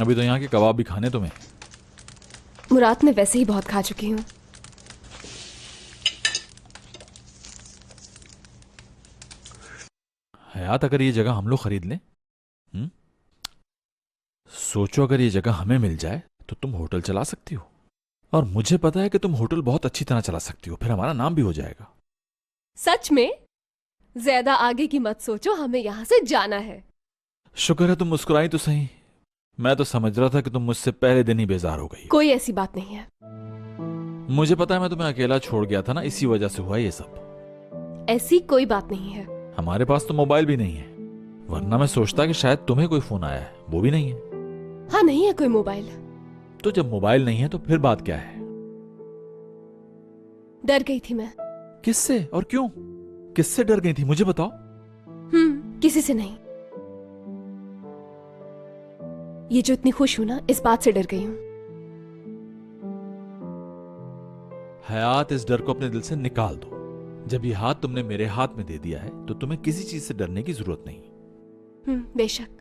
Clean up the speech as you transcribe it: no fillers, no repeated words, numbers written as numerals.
अभी तो यहाँ के कबाब भी खाने तुम्हें। मुराद में वैसे ही बहुत खा चुकी हूँ। हयात, अगर ये जगह हम लोग खरीद लें, सोचो अगर ये जगह हमें मिल जाए तो तुम होटल चला सकती हो, और मुझे पता है कि तुम होटल बहुत अच्छी तरह चला सकती हो, फिर हमारा नाम भी हो जाएगा। सच में? ज्यादा आगे की मत सोचो, हमें यहाँ से जाना है। शुक्र है तुम मुस्कुराई तो सही, मैं तो समझ रहा था कि तुम मुझसे पहले दिन ही बेजार हो गई। कोई ऐसी बात नहीं है। मुझे पता है, मैं तुम्हें अकेला छोड़ गया था ना, इसी वजह से हुआ ये सब। ऐसी कोई बात नहीं है। हमारे पास तो मोबाइल भी नहीं है, वरना मैं सोचता कि शायद तुम्हें कोई फोन आया है, वो भी नहीं है। हाँ, नहीं है कोई मोबाइल। तो जब मोबाइल नहीं है तो फिर बात क्या है? डर गई थी मैं। किससे और क्यों? किससे डर गई थी मुझे बताओ। किसी से नहीं। ये जो इतनी खुश हूं ना, इस बात से डर गई हूं। हयात, इस डर को अपने दिल से निकाल दो। जब ये हाथ तुमने मेरे हाथ में दे दिया है तो तुम्हें किसी चीज से डरने की जरूरत नहीं। बेशक।